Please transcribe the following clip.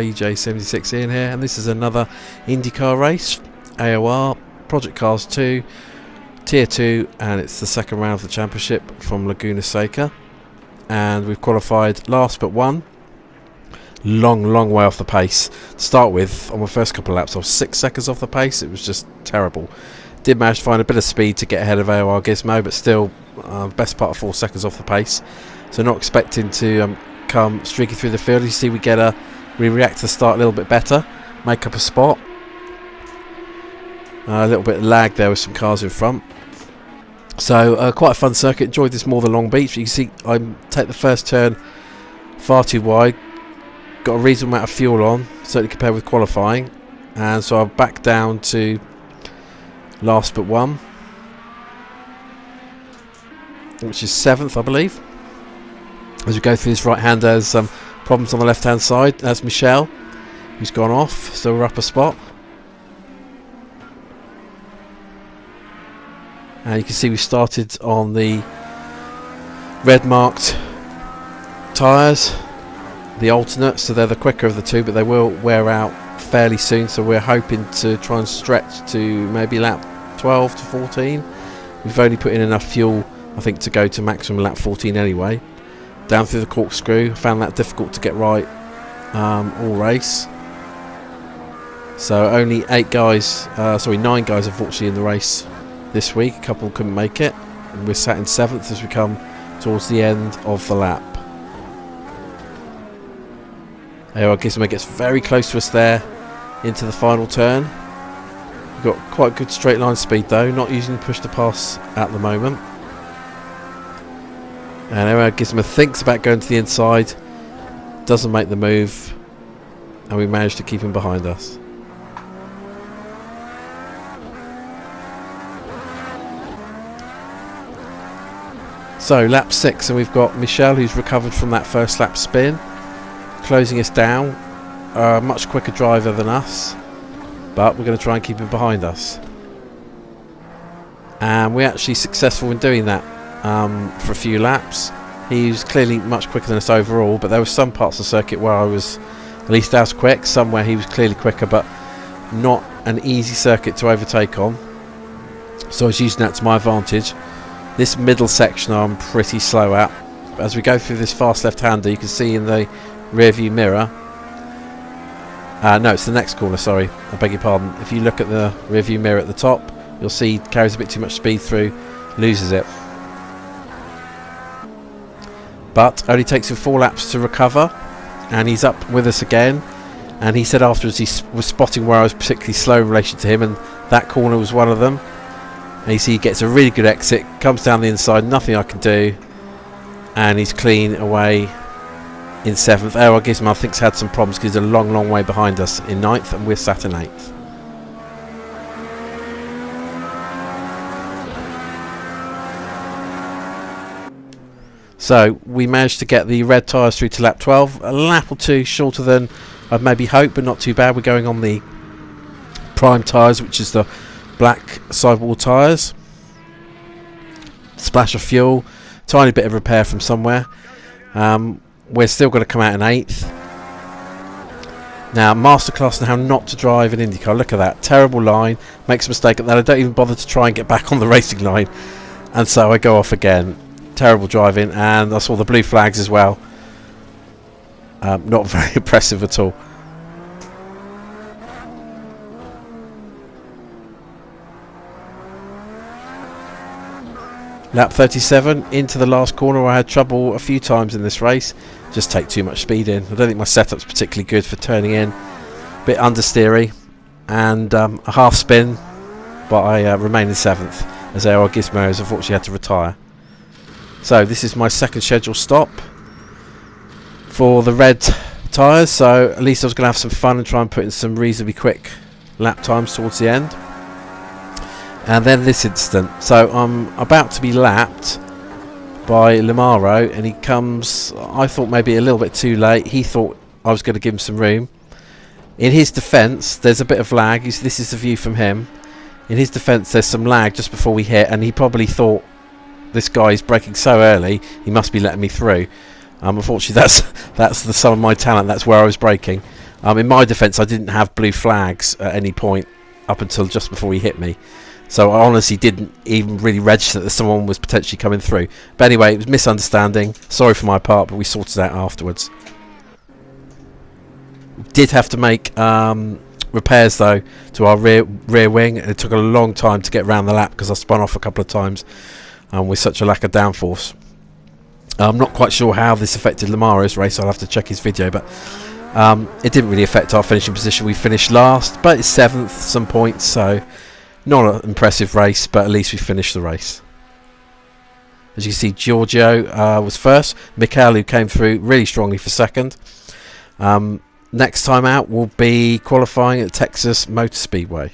EJ76 Ian here, and this is another IndyCar race, AOR, Project Cars 2, Tier 2, and it's the second round of the championship from Laguna, Seca, and we've qualified last but one. Long way off the pace. To start with, on my first couple of laps I was 6 seconds off the pace. It was just terrible. Did manage to find a bit of speed to get ahead of AOR Gizmo, but still best part of 4 seconds off the pace. So not expecting to come streaking through the field. You see we react to the start a little bit better, make up a spot. A little bit of lag there with some cars in front. So quite a fun circuit. Enjoyed this more than Long Beach. You can see I take the first turn far too wide. Got a reasonable amount of fuel on, certainly compared with qualifying, and so I'm back down to last but one, which is 7th, I believe. As we go through this right hand, there's some problems on the left hand side. That's Michelle, who's gone off, so we're up a spot. And you can see we started on the red marked tyres, the alternates, so they're the quicker of the two, but they will wear out fairly soon, so we're hoping to try and stretch to maybe lap 12 to 14. We've only put in enough fuel, I think, to go to maximum lap 14 anyway. Down through the corkscrew, found that difficult to get right all race. So only 9 guys unfortunately in the race this week. A couple couldn't make it, and we're sat in 7th as we come towards the end of the lap. AOR Gizmo gets very close to us there into the final turn. We've got quite good straight line speed though, not using push to pass at the moment. And AOR Gizmo thinks about going to the inside, doesn't make the move, and we manage to keep him behind us. So lap 6, and we've got Michelle, who's recovered from that first lap spin, closing us down. Much quicker driver than us, but we're going to try and keep him behind us, and we're actually successful in doing that for a few laps. He's clearly much quicker than us overall, but there were some parts of the circuit where I was at least as quick, somewhere he was clearly quicker, but not an easy circuit to overtake on, so I was using that to my advantage. This middle section I'm pretty slow at, but as we go through this fast left-hander, you can see in the rear view mirror, no, it's the next corner, sorry, I beg your pardon. If you look at the rear view mirror at the top, you'll see he carries a bit too much speed through, loses it, but only takes him 4 laps to recover, and he's up with us again. And he said afterwards he was spotting where I was particularly slow in relation to him, and that corner was one of them. And you see he gets a really good exit, comes down the inside, nothing I can do, and he's clean away in 7th. AOR Gizmo I think's had some problems because he's a long way behind us in 9th, and we're sat in 8th. So we managed to get the red tyres through to lap 12, a lap or two shorter than I'd maybe hoped, but not too bad. We're going on the prime tyres, which is the black sidewall tyres. Splash of fuel, tiny bit of repair from somewhere. We're still going to come out in 8th. Now, masterclass on how not to drive an IndyCar. Look at that, terrible line, makes a mistake at that. I don't even bother to try and get back on the racing line, and so I go off again. Terrible driving, and I saw the blue flags as well. Not very impressive at all. Lap 37, into the last corner. I had trouble a few times in this race, just take too much speed in. I don't think my setup's particularly good for turning in, a bit understeery, and a half spin, but I remain in 7th as AOR Gizmo has unfortunately had to retire. So this is my second scheduled stop for the red tyres, so at least I was going to have some fun and try and put in some reasonably quick lap times towards the end. And then this incident. So I'm about to be lapped by Lamaro, and he comes, I thought maybe a little bit too late. He thought I was going to give him some room. In his defence, there's a bit of lag. This is the view from him. In his defence, there's some lag just before we hit, and he probably thought, this guy's braking so early, he must be letting me through. Unfortunately, that's the sum of my talent. That's where I was braking. In my defence, I didn't have blue flags at any point up until just before he hit me. So I honestly didn't even really register that someone was potentially coming through. But anyway, it was a misunderstanding. Sorry for my part, but we sorted it out afterwards. Did have to make repairs though to our rear wing. It took a long time to get around the lap because I spun off a couple of times with such a lack of downforce. I'm not quite sure how this affected Lamaro's race. I'll have to check his video, but it didn't really affect our finishing position. We finished last, but it's 7th, some points, so not an impressive race, but at least we finished the race. As you can see, Giorgio was first. Mikhail, who came through really strongly, for second. Next time out will be qualifying at Texas Motor Speedway.